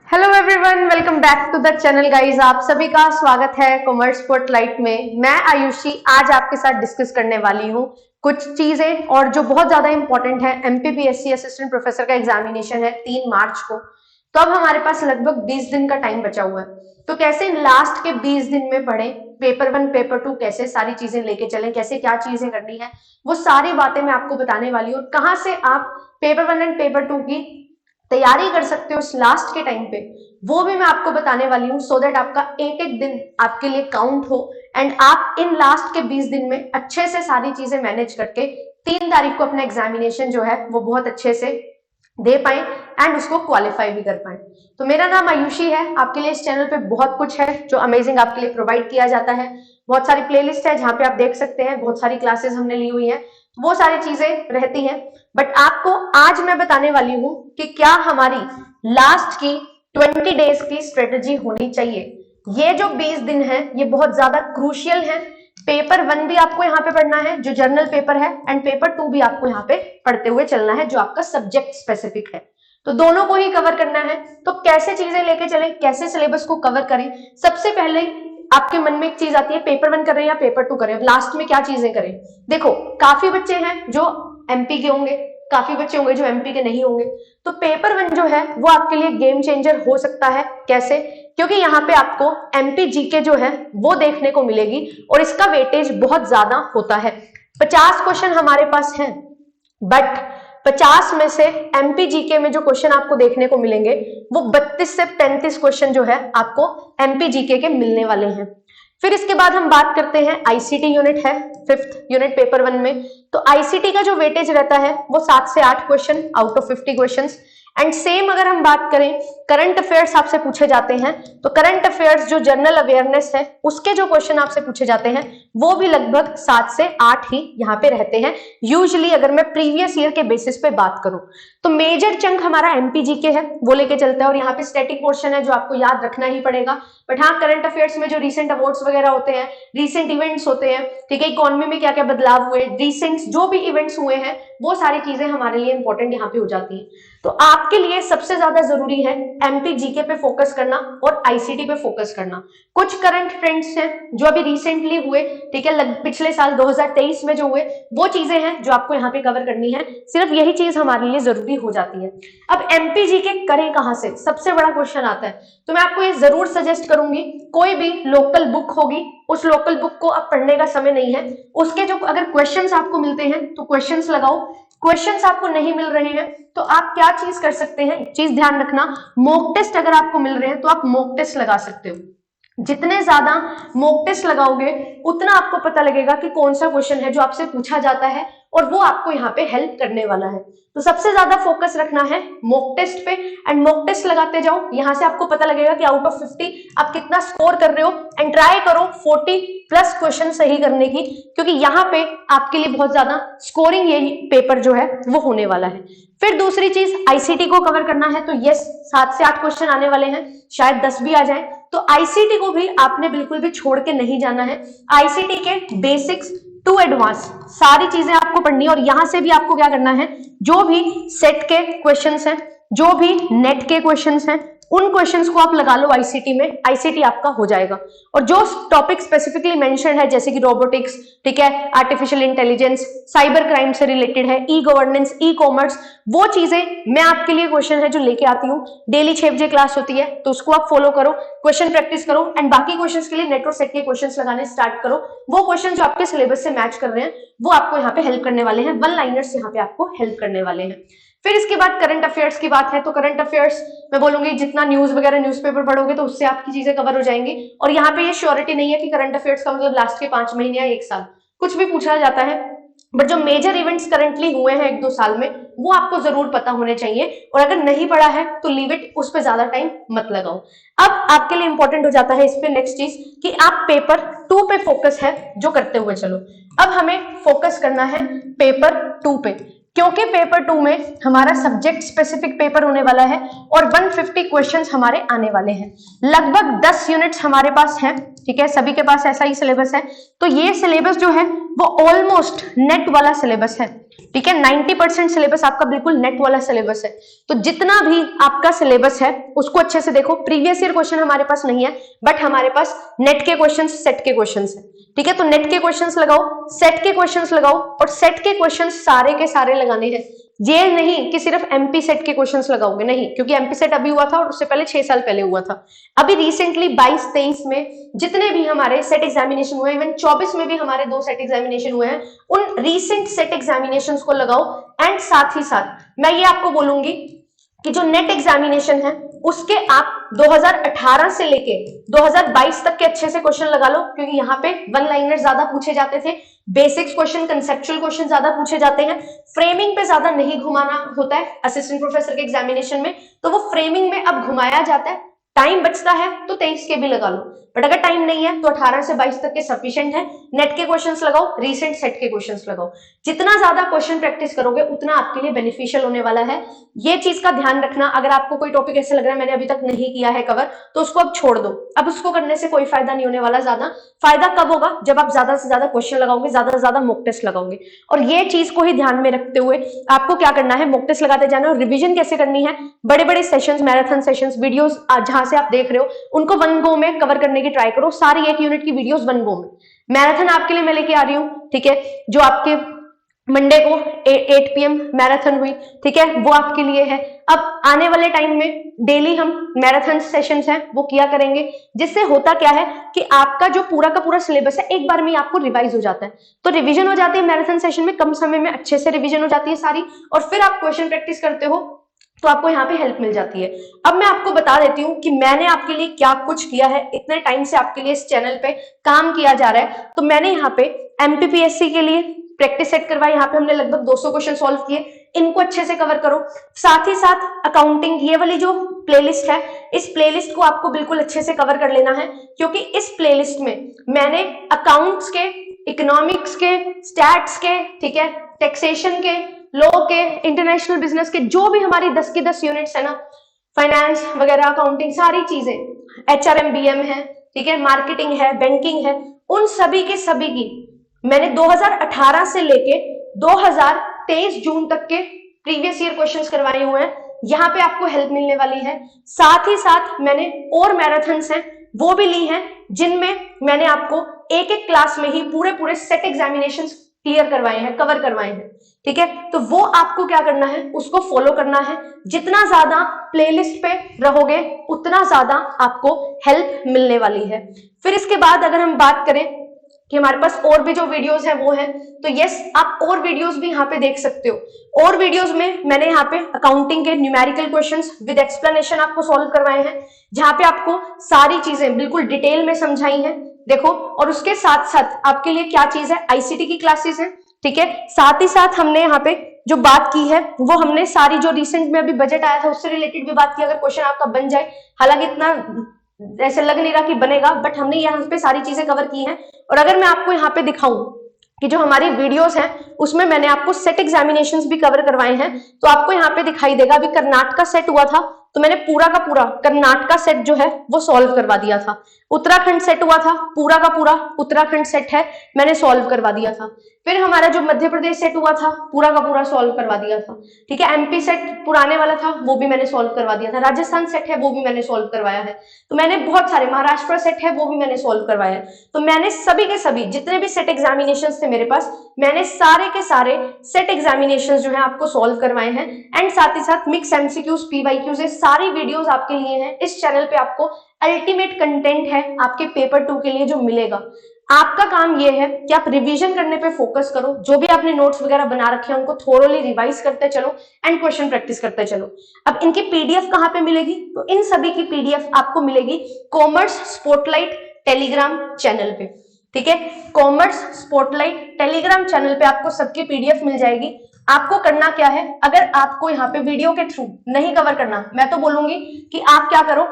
Hello everyone, welcome back to the channel guys. आप सभी का स्वागत है कॉमर्स स्पॉटलाइट में। मैं आयुषी आज आपके साथ डिस्कस करने वाली हूँ कुछ चीजें और जो बहुत ज्यादा इंपॉर्टेंट है। एमपीपीएससी असिस्टेंट प्रोफेसर का एग्जामिनेशन है 3 मार्च को, तो अब हमारे पास लगभग 20 दिन का टाइम बचा हुआ है। तो कैसे लास्ट के 20 दिन में पढ़े, पेपर 1 पेपर 2 कैसे सारी चीजें लेके चले, कैसे क्या चीजें करनी है, वो सारी बातें मैं आपको बताने वाली हूँ। कहाँ से आप पेपर 1 एंड पेपर 2 की तैयारी कर सकते हो इस लास्ट के टाइम पे, वो भी मैं आपको बताने वाली हूँ, सो दैट आपका एक एक दिन आपके लिए काउंट हो एंड आप इन लास्ट के 20 दिन में अच्छे से सारी चीजें मैनेज करके 3 तारीख को अपना एग्जामिनेशन जो है वो बहुत अच्छे से दे पाए एंड उसको क्वालिफाई भी कर पाए। तो मेरा नाम आयुषी है। आपके लिए इस चैनल पे बहुत कुछ है जो अमेजिंग आपके लिए प्रोवाइड किया जाता है। बहुत सारी प्लेलिस्ट है जहां पे आप देख सकते हैं, बहुत सारी क्लासेस हमने ली हुई है, वो सारी चीजें रहती हैं। बट आपको आज मैं बताने वाली हूं कि क्या हमारी लास्ट की 20 डेज की स्ट्रेटेजी होनी चाहिए। ये जो 20 दिन है ये बहुत ज्यादा क्रूशियल है। पेपर 1 भी आपको यहाँ पे पढ़ना है जो जर्नल पेपर है, एंड पेपर 2 भी आपको यहाँ पे पढ़ते हुए चलना है जो आपका सब्जेक्ट स्पेसिफिक है। तो दोनों को ही कवर करना है। तो कैसे चीजें लेके चले, कैसे सिलेबस को कवर करें। सबसे पहले आपके मन में एक चीज आती है, पेपर 1 करें या पेपर 2 करें, लास्ट में क्या चीजें करें। देखो, काफी बच्चे हैं जो एमपी के होंगे, काफी बच्चे होंगे जो एमपी के नहीं होंगे। तो पेपर 1 जो है वो आपके लिए गेम चेंजर हो सकता है। कैसे? क्योंकि यहाँ पे आपको एमपी जीके जो है वो देखने को मिलेगी और इसका वेटेज बहुत ज्यादा होता है। 50 क्वेश्चन हमारे पास हैं, बट 50 में से एमपी जीके में जो क्वेश्चन आपको देखने को मिलेंगे वो 32 से 35 क्वेश्चन जो है आपको एमपी जीके के मिलने वाले हैं। फिर इसके बाद हम बात करते हैं आईसीटी यूनिट है, 5th यूनिट पेपर 1 में। तो आईसीटी का जो वेटेज रहता है वो 7 से 8 question out of 50 questions. And same अगर हम बात करें, करंट अफेयर्स आपसे पूछे जाते हैं, तो करंट अफेयर्स जो जनरल अवेयरनेस है उसके जो क्वेश्चन आपसे पूछे जाते हैं वो भी लगभग 7 से 8 ही यहाँ पे रहते हैं यूजुअली, अगर मैं प्रीवियस ईयर के बेसिस पे बात करूं। तो मेजर चंक हमारा एमपीजीके है वो लेके चलता है, और यहाँ पे स्टैटिक पोर्शन है जो आपको याद रखना ही पड़ेगा। बट हाँ, करंट अफेयर्स में जो रिसेंट अवार्ड्स वगैरह होते हैं, रिसेंट इवेंट्स होते हैं, ठीक है, इकोनॉमी में क्या क्या बदलाव हुए, रिसेंट जो भी इवेंट्स हुए हैं, वो सारी चीजें हमारे लिए इंपॉर्टेंट यहाँ पे हो जाती है। तो आपके लिए सबसे ज्यादा जरूरी है एमपी जीके पे फोकस करना और आईसीटी पे फोकस करना। कुछ करंट ट्रेंड्स हैं जो अभी रिसेंटली हुए, ठीक है, पिछले साल 2023 में जो हुए, वो चीजें हैं जो आपको यहाँ पे कवर करनी है। सिर्फ यही चीज हमारे लिए जरूरी हो जाती है। अब एमपी जीके करें कहां से, सबसे बड़ा क्वेश्चन आता है। तो मैं आपको ये जरूर सजेस्ट करूंगी, कोई भी लोकल बुक होगी, उस लोकल बुक को अब पढ़ने का समय नहीं है, उसके जो अगर क्वेश्चंस आपको मिलते हैं तो क्वेश्चंस लगाओ। क्वेश्चंस आपको नहीं मिल रहे हैं तो आप क्या चीज कर सकते हैं, एक चीज ध्यान रखना, मॉक टेस्ट अगर आपको मिल रहे हैं तो आप मॉक टेस्ट लगा सकते हो। जितने ज्यादा मॉक टेस्ट लगाओगे उतना आपको पता लगेगा कि कौन सा क्वेश्चन है जो आपसे पूछा जाता है और वो आपको यहाँ पे हेल्प करने वाला है। तो सबसे ज्यादा फोकस रखना है मॉक टेस्ट पे, एंड मॉक टेस्ट लगाते जाओ। यहाँ से आपको पता लगेगा कि आउट ऑफ 50 आप कितना स्कोर कर रहे हो, एंड ट्राई करो 40+ क्वेश्चन सही करने की, क्योंकि यहाँ पे आपके लिए बहुत ज्यादा स्कोरिंग ये पेपर जो है वो होने वाला है। फिर दूसरी चीज, आईसीटी को कवर करना है, तो यस 7 से 8 क्वेश्चन आने वाले हैं, शायद 10 भी आ जाए। तो आईसीटी को भी आपने बिल्कुल भी छोड़ के नहीं जाना है। आईसीटी के बेसिक्स टू एडवांस सारी चीजें आपको पढ़नी है, और यहां से भी आपको क्या करना है, जो भी सेट के क्वेश्चंस हैं, जो भी नेट के क्वेश्चंस हैं, उन क्वेश्चंस को आप लगा लो आईसीटी में, आईसीटी आपका हो जाएगा। और जो टॉपिक स्पेसिफिकली मेंशन है जैसे कि रोबोटिक्स, ठीक है, आर्टिफिशियल इंटेलिजेंस, साइबर क्राइम से रिलेटेड है, ई गवर्नेंस, ई कॉमर्स, वो चीजें मैं आपके लिए क्वेश्चन है जो लेके आती हूँ। डेली 6 बजे क्लास होती है तो उसको आप फॉलो करो, क्वेश्चन प्रैक्टिस करो, एंड बाकी क्वेश्चंस के लिए नेट और सेट के क्वेश्चंस लगाने स्टार्ट करो। वो क्वेश्चन जो आपके सिलेबस से मैच कर रहे हैं वो आपको यहाँ पे हेल्प करने वाले हैं, 1 लाइनर्स यहाँ पे आपको हेल्प करने वाले हैं। फिर इसके बाद करंट अफेयर्स की बात है, तो करंट अफेयर्स मैं बोलूंगी जितना न्यूज वगैरह न्यूज़पेपर पढ़ोगे तो उससे आपकी चीजें कवर हो जाएंगी। और यहाँ पे ये श्योरिटी नहीं है कि करंट अफेयर्स का मतलब लास्ट के 5 महीने या 1 साल, कुछ भी पूछा जाता है। बट जो मेजर इवेंट्स करंटली हुए हैं 1-2 साल में, वो आपको जरूर पता होने चाहिए, और अगर नहीं पढ़ा है तो लीव इट, उस पर ज्यादा टाइम मत लगाओ। अब आपके लिए इंपॉर्टेंट हो जाता है इस पे नेक्स्ट चीज कि आप पेपर 2 पे फोकस है जो करते हुए चलो। अब हमें फोकस करना है पेपर 2 पे। क्योंकि पेपर 2 में हमारा सब्जेक्ट स्पेसिफिक पेपर होने वाला है और 150 क्वेश्चंस हमारे आने वाले हैं। लगभग 10 यूनिट्स हमारे पास हैं, ठीक है, सभी के पास ऐसा ही सिलेबस है। तो ये सिलेबस जो है वो ऑलमोस्ट नेट वाला सिलेबस है, ठीक है, 90% सिलेबस आपका बिल्कुल नेट वाला सिलेबस है। तो जितना भी आपका सिलेबस है उसको अच्छे से देखो। प्रीवियस ईयर क्वेश्चन हमारे पास नहीं है, बट हमारे पास नेट के क्वेश्चन, सेट के क्वेश्चन है, ठीक है। तो नेट के क्वेश्चंस लगाओ, सेट के क्वेश्चंस लगाओ, और सेट के क्वेश्चंस सारे के सारे लगाने हैं। ये नहीं कि सिर्फ एमपी सेट के क्वेश्चंस लगाओगे, नहीं, क्योंकि एमपी सेट अभी हुआ था और उससे पहले 6 साल पहले हुआ था। अभी रिसेंटली 22-23 में जितने भी हमारे सेट एग्जामिनेशन हुए, इवन 24 में भी हमारे 2 सेट एग्जामिनेशन हुए हैं, उन रीसेंट सेट एग्जामिनेशन को लगाओ। एंड साथ ही साथ मैं ये आपको बोलूंगी कि जो नेट एग्जामिनेशन है उसके आप 2018 से लेके 2022 तक के अच्छे से क्वेश्चन लगा लो, क्योंकि यहाँ पे वन लाइनर ज्यादा पूछे जाते थे, बेसिक्स क्वेश्चन, कंसेप्चुअल क्वेश्चन ज्यादा पूछे जाते हैं, फ्रेमिंग पे ज्यादा नहीं घुमाना होता है असिस्टेंट प्रोफेसर के एग्जामिनेशन में, तो वो फ्रेमिंग में अब घुमाया जाता है। टाइम बचता है तो 23 के भी लगा लो, बट अगर टाइम नहीं है तो 18 से 22 तक के सफिशिएंट है। नेट के क्वेश्चंस लगाओ, रीसेंट सेट के क्वेश्चंस लगाओ। जितना ज्यादा क्वेश्चन प्रैक्टिस करोगे उतना आपके लिए बेनिफिशियल होने वाला है। ये चीज का ध्यान रखना। अगर आपको कोई टॉपिक ऐसा लग रहा है मैंने अभी तक नहीं किया है कवर, तो उसको अब छोड़ दो। अब उसको करने से कोई फायदा नहीं होने वाला। ज्यादा फायदा कब होगा? जब आप ज्यादा से ज्यादा क्वेश्चन लगाओगे, ज्यादा से ज्यादा मॉक टेस्ट लगाओगे। और ये चीज को ही ध्यान में रखते हुए आपको क्या करना है, मॉक टेस्ट लगाते जाना। और रिविजन कैसे करनी है, बड़े बड़े सेशंस, मैराथन सेशंस, वीडियोस जहां से आप देख रहे हो उनको 1 गो में कवर करने की ट्राई करो। सारी 1 यूनिट की वीडियोस 1 गो में। मैराथन आपके लिए मैं लेके आ रही हूँ, ठीक है, जो आपके मंडे को 8 PM मैराथन हुई, ठीक है, वो आपके लिए है। अब आने वाले टाइम में डेली हम मैराथन सेशंस हैं वो किया करेंगे, जिससे होता क्या है कि आपका जो पूरा का पूरा सिलेबस है एक बार में आपको रिवाइज हो जाता है। तो रिवीजन हो जाती है मैराथन सेशन में, कम समय में अच्छे से रिवीजन हो जाती है सारी, और फिर आप क्वेश्चन प्रैक्टिस करते हो तो आपको यहाँ पे हेल्प मिल जाती है। अब मैं आपको बता देती हूँ कि मैंने आपके लिए क्या कुछ किया है। इतने टाइम से आपके लिए इस चैनल पे काम किया जा रहा है, तो मैंने यहाँ पे एमपीपीएससी के लिए प्रैक्टिस सेट करवाई। यहाँ पे हमने लगभग 200 क्वेश्चन सॉल्व किए, इनको अच्छे से कवर करो। साथ ही साथ अकाउंटिंग, ये वाली जो प्लेलिस्ट है, इस प्लेलिस्ट को आपको बिल्कुल अच्छे से कवर कर लेना है, क्योंकि इस प्लेलिस्ट में मैंने अकाउंट्स के, इकोनॉमिक्स के, स्टैट्स के, ठीक है, टैक्सेशन के, लॉ के, इंटरनेशनल बिजनेस के, जो भी हमारी 10 की 10 यूनिट्स है ना, फाइनेंस वगैरह, अकाउंटिंग, सारी चीजें, HRM-BM है, ठीक है, मार्केटिंग है, बैंकिंग है, उन सभी के सभी की मैंने 2018 से लेके 2023 जून तक के प्रीवियस ईयर क्वेश्चंस करवाए हुए हैं। यहाँ पे आपको हेल्प मिलने वाली है। साथ ही साथ मैंने और मैराथन्स हैं वो भी ली हैं, जिनमें मैंने आपको एक एक क्लास में ही पूरे पूरे सेट एग्जामिनेशन क्लियर करवाए हैं, कवर करवाए हैं, ठीक है। तो वो आपको क्या करना है, उसको फॉलो करना है। जितना ज्यादा प्लेलिस्ट पे रहोगे उतना ज्यादा आपको हेल्प मिलने वाली है। फिर इसके बाद अगर हम बात करें कि हमारे पास और भी जो वीडियोस हैं वो हैं, तो यस, आप और वीडियोस भी यहाँ पे देख सकते हो। और वीडियोस में मैंने यहाँ पे अकाउंटिंग के न्यूमेरिकल क्वेश्चंस विद एक्सप्लेनेशन आपको सॉल्व करवाए हैं, जहाँ पे आपको सारी चीजें बिल्कुल डिटेल में समझाई हैं, देखो। और उसके साथ साथ आपके लिए क्या चीज है, आईसीटी की क्लासेस हैं, ठीक है। साथ ही साथ हमने यहाँ पे जो बात की है वो हमने सारी जो रिसेंट में अभी बजट आया था उससे रिलेटेड भी बात की। अगर क्वेश्चन आपका बन जाए, हालांकि इतना ऐसे लग नहीं रहा कि बनेगा, बट हमने यहाँ पे सारी चीजें कवर की हैं। और अगर मैं आपको यहाँ पे दिखाऊं कि जो हमारी वीडियोस हैं उसमें मैंने आपको सेट एग्जामिनेशंस भी कवर करवाए हैं, तो आपको यहाँ पे दिखाई देगा। अभी कर्नाटका सेट हुआ था तो मैंने पूरा का पूरा कर्नाटका सेट जो है वो सॉल्व करवा दिया था। उत्तराखंड सेट हुआ था, पूरा का पूरा उत्तराखंड सेट है, मैंने सॉल्व करवा दिया था। फिर हमारा जो मध्य प्रदेश सेट हुआ था पूरा का पूरा सॉल्व करवा दिया था, ठीक है। एमपी सेट पुराने वाला था वो भी मैंने सॉल्व करवा दिया था। राजस्थान सेट है वो भी मैंने सॉल्व करवाया है। तो मैंने बहुत सारे, महाराष्ट्र सेट है वो भी मैंने सॉल्व करवाया है। तो मैंने सभी के सभी जितने भी सेट एग्जामिनेशन थे मेरे पास, मैंने सारे के सारे सेट एग्जामिनेशन जो है आपको सॉल्व करवाए हैं। एंड साथ ही साथ मिक्स एमसीक्यूज, पीवाईक्यूज, ये सारी वीडियोस आपके लिए हैं। इस चैनल पे आपको अल्टीमेट कंटेंट है आपके पेपर 2 के लिए जो मिलेगा। आपका काम ये है कि आप रिवीजन करने पे फोकस करो, जो भी आपने नोट्स वगैरह बना रखे हैं उनको थोरोली रिवाइज करते चलो एंड क्वेश्चन प्रैक्टिस करते चलो। अब इनकी पीडीएफ कहाँ पे मिलेगी, तो इन सभी की पीडीएफ आपको मिलेगी कॉमर्स स्पॉटलाइट टेलीग्राम चैनल पे, ठीक है। कॉमर्स स्पॉटलाइट टेलीग्राम चैनल पे आपको सबकी पीडीएफ मिल जाएगी। आपको करना क्या है, अगर आपको यहाँ पे वीडियो के थ्रू नहीं कवर करना, मैं तो बोलूंगी कि आप क्या करो,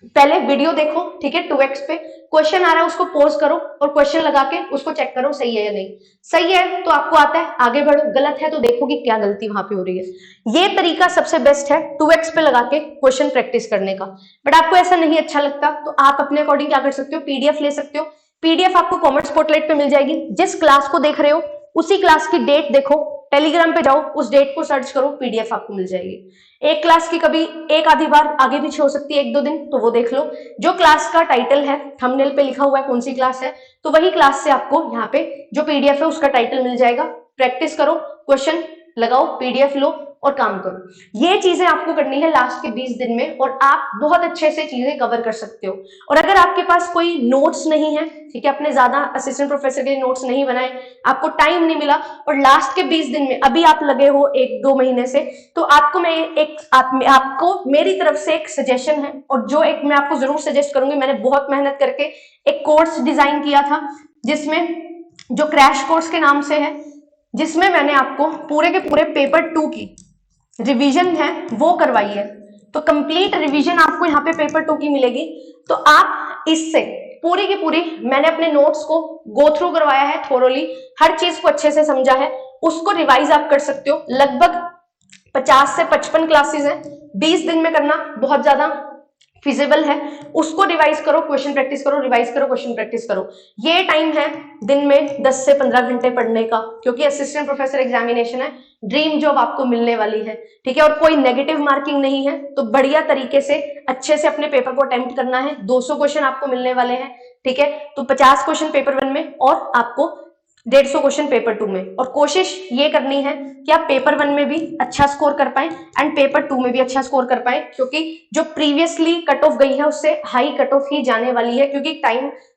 पहले वीडियो देखो, ठीक है, 2x पे क्वेश्चन आ रहा है उसको पॉज करो और क्वेश्चन लगा के उसको चेक करो सही है या नहीं। सही है तो आपको आता है, आगे बढ़ो, गलत है तो देखो कि क्या गलती वहां पे हो रही है। ये तरीका सबसे बेस्ट है 2x पे लगा के क्वेश्चन प्रैक्टिस करने का। बट आपको ऐसा नहीं अच्छा लगता तो आप अपने अकॉर्डिंग क्या कर सकते हो, पीडीएफ ले सकते हो। पीडीएफ आपको कॉमर्स स्पॉटलाइट पे मिल जाएगी। जिस क्लास को देख रहे हो उसी क्लास की डेट देखो, टेलीग्राम पे जाओ, उस डेट को सर्च करो, पीडीएफ आपको मिल जाएगी। एक क्लास की कभी एक आधी बार आगे पीछे हो सकती है, 1-2 दिन, तो वो देख लो। जो क्लास का टाइटल है, थंबनेल पे लिखा हुआ है कौन सी क्लास है, तो वही क्लास से आपको यहाँ पे जो पीडीएफ है उसका टाइटल मिल जाएगा। प्रैक्टिस करो, क्वेश्चन लगाओ, पीडीएफ लो और काम करो। ये चीजें आपको करनी है लास्ट के 20 दिन में और आप बहुत अच्छे से चीजें कवर कर सकते हो। और अगर आपके पास कोई नोट्स नहीं है, ठीक है, अपने ज्यादा असिस्टेंट प्रोफेसर के नोट्स नहीं बनाए, आपको टाइम नहीं मिला और लास्ट के 20 दिन में अभी आप लगे हो 1-2 महीने से, तो आपको मैं आपको मेरी तरफ से एक सजेशन है और जो एक मैं आपको जरूर सजेस्ट करूंगी। मैंने बहुत मेहनत करके एक कोर्स डिजाइन किया था जिसमें, जो क्रैश कोर्स के नाम से है, जिसमें मैंने आपको पूरे के पूरे पेपर 2 की रिवीजन है वो करवाई है। तो कंप्लीट रिवीजन आपको यहाँ पे पेपर 2 की मिलेगी। तो आप इससे पूरी की पूरी, मैंने अपने नोट्स को गो थ्रू करवाया है थोरोली, हर चीज को अच्छे से समझा है, उसको रिवाइज आप कर सकते हो। लगभग 50 से 55 क्लासेस हैं, 20 दिन में करना बहुत ज्यादा फिजिबल है। उसको रिवाइज करो, क्वेश्चन प्रैक्टिस करो, रिवाइज करो, क्वेश्चन प्रैक्टिस करो। ये टाइम है दिन में 10 से 15 घंटे पढ़ने का, क्योंकि असिस्टेंट प्रोफेसर एग्जामिनेशन है, ड्रीम जॉब आपको मिलने वाली है, ठीक है, और कोई नेगेटिव मार्किंग नहीं है। तो बढ़िया तरीके से अच्छे से अपने पेपर को अटेम्प्ट करना है। 200 क्वेश्चन आपको मिलने वाले हैं, ठीक है, तो 50 क्वेश्चन पेपर 1 में और आपको 150 क्वेश्चन पेपर 2 में। और कोशिश ये करनी है कि आप पेपर 1 में भी अच्छा स्कोर कर पाए एंड पेपर 2 में भी अच्छा स्कोर कर पाए, क्योंकि जो प्रीवियसली कट ऑफ गई है उससे हाई कट ऑफ ही जाने वाली है, क्योंकि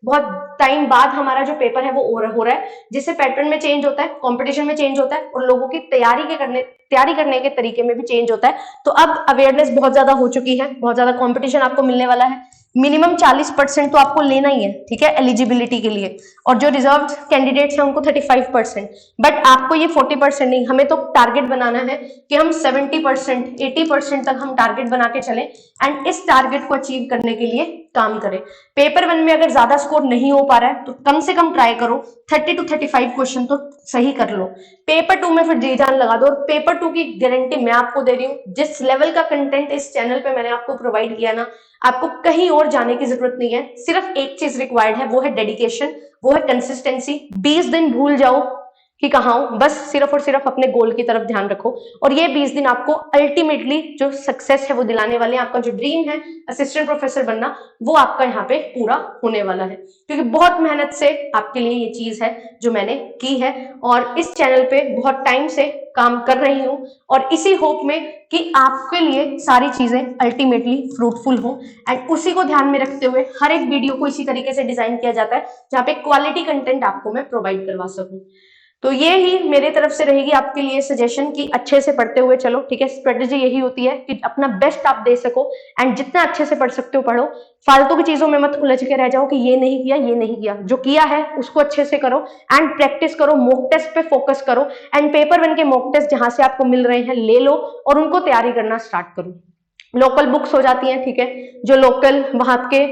बहुत टाइम बाद हमारा जो पेपर है वो हो रहा है, जिससे पैटर्न में चेंज होता है, कंपटीशन में चेंज होता है और लोगों की तैयारी करने के तरीके में भी चेंज होता है। तो अब अवेयरनेस बहुत ज्यादा हो चुकी है, बहुत ज्यादा कंपटीशन आपको मिलने वाला है। मिनिमम 40% तो आपको लेना ही है, ठीक है, एलिजिबिलिटी के लिए, और जो रिजर्व कैंडिडेट्स हैं उनको 35%। बट आपको ये 40% नहीं, हमें तो टारगेट बनाना है कि हम 70%, 80% तक हम टारगेट बना के चलें एंड इस टारगेट को अचीव करने के लिए काम करें। पेपर 1 में अगर ज्यादा स्कोर नहीं हो पा रहा है तो कम से कम ट्राई करो 30 to 35 क्वेश्चन तो सही कर लो। पेपर 2 में फिर जी जान लगा दो। और पेपर 2 की गारंटी मैं आपको दे रही हूँ, जिस लेवल का कंटेंट इस चैनल पे मैंने आपको प्रोवाइड किया ना, आपको कहीं और जाने की जरूरत नहीं है। सिर्फ एक चीज रिक्वायर्ड है, वो है डेडिकेशन, वो है कंसिस्टेंसी। 20 दिन भूल जाओ कि कहाँ हो, बस सिर्फ और सिर्फ अपने गोल की तरफ ध्यान रखो और ये 20 दिन आपको अल्टीमेटली जो सक्सेस है वो दिलाने वाले हैं। आपका जो ड्रीम है असिस्टेंट प्रोफेसर बनना, वो आपका यहाँ पे पूरा होने वाला है, क्योंकि बहुत मेहनत से आपके लिए ये चीज है जो मैंने की है और इस चैनल पे बहुत टाइम से काम कर रही हूँ और इसी होप में कि आपके लिए सारी चीजें अल्टीमेटली फ्रूटफुल हो। एंड उसी को ध्यान में रखते हुए हर एक वीडियो को इसी तरीके से डिजाइन किया जाता है जहाँ पे क्वालिटी कंटेंट आपको मैं प्रोवाइड करवा सकूं। तो ये ही मेरे तरफ से रहेगी आपके लिए सजेशन कि अच्छे से पढ़ते हुए चलो, ठीक है। स्ट्रेटेजी यही होती है कि अपना बेस्ट आप दे सको एंड जितना अच्छे से पढ़ सकते हो पढ़ो। फालतू की चीजों में मत उलझ के रह जाओ कि ये नहीं किया, ये नहीं किया। जो किया है उसको अच्छे से करो एंड प्रैक्टिस करो, मॉक टेस्ट पे फोकस करो एंड पेपर 1 के मॉक टेस्ट जहां से आपको मिल रहे हैं ले लो और उनको तैयारी करना स्टार्ट करो। लोकल बुक्स हो जाती हैं, ठीक है, जो लोकल वहां के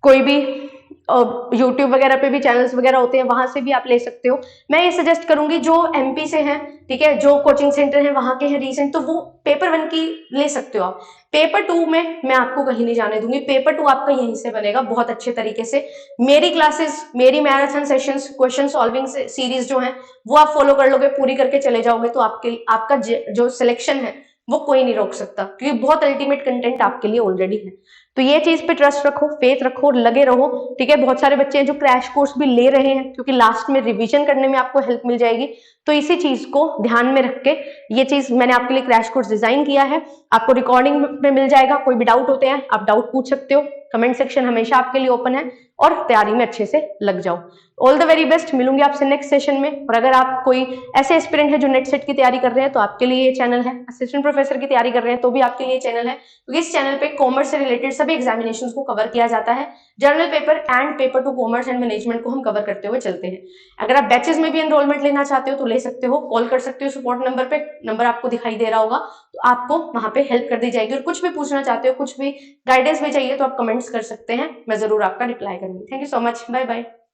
कोई भी यूट्यूब वगैरह पे भी चैनल्स वगैरह होते हैं, वहां से भी आप ले सकते हो। मैं ये सजेस्ट करूंगी जो एमपी से हैं, ठीक है, जो कोचिंग सेंटर है वहां के हैं रीसेंट, तो वो पेपर 1 की ले सकते हो आप। पेपर 2 में मैं आपको कहीं नहीं जाने दूंगी, पेपर 2 आपका यहीं से बनेगा बहुत अच्छे तरीके से। मेरी क्लासेस, मेरी marathon sessions, question solving series जो है वो आप फॉलो कर लोगे, पूरी करके चले जाओगे तो आपका जो सिलेक्शन है वो कोई नहीं रोक सकता, क्योंकि बहुत अल्टीमेट कंटेंट आपके लिए ऑलरेडी है। तो ये चीज पे ट्रस्ट रखो, फेथ रखो और लगे रहो, ठीक है। बहुत सारे बच्चे हैं जो क्रैश कोर्स भी ले रहे हैं, क्योंकि लास्ट में रिवीजन करने में आपको हेल्प मिल जाएगी। तो इसी चीज को ध्यान में रख के ये चीज मैंने आपके लिए क्रैश कोर्स डिजाइन किया है। आपको रिकॉर्डिंग में मिल जाएगा। कोई भी डाउट होते हैं आप डाउट पूछ सकते हो, कमेंट सेक्शन हमेशा आपके लिए ओपन है और तैयारी में अच्छे से लग जाओ। ऑल द वेरी बेस्ट, मिलूंगी आपसे नेक्स्ट सेशन में। और अगर आप कोई ऐसे एस्पिरेंट है जो नेट सेट की तैयारी कर रहे हैं तो आपके लिए ये चैनल है। असिस्टेंट प्रोफेसर की तैयारी कर रहे हैं तो भी आपके लिए चैनल है, क्योंकि इस चैनल पे कॉमर्स से रिलेटेड सभी एग्जामिनेशंस को कवर किया जाता है। Journal paper and paper 2 commerce and management को हम कवर करते हुए चलते हैं। अगर आप बैचेस में भी एनरोलमेंट लेना चाहते हो तो ले सकते हो, कॉल कर सकते हो सपोर्ट नंबर पे, नंबर आपको दिखाई दे रहा होगा, तो आपको वहां पे हेल्प कर दी जाएगी। और कुछ भी पूछना चाहते हो, कुछ भी गाइडेंस भी चाहिए तो आप कमेंट्स कर सकते हैं, मैं जरूर आपका रिप्लाई करूंगी। Thank you so much, bye bye.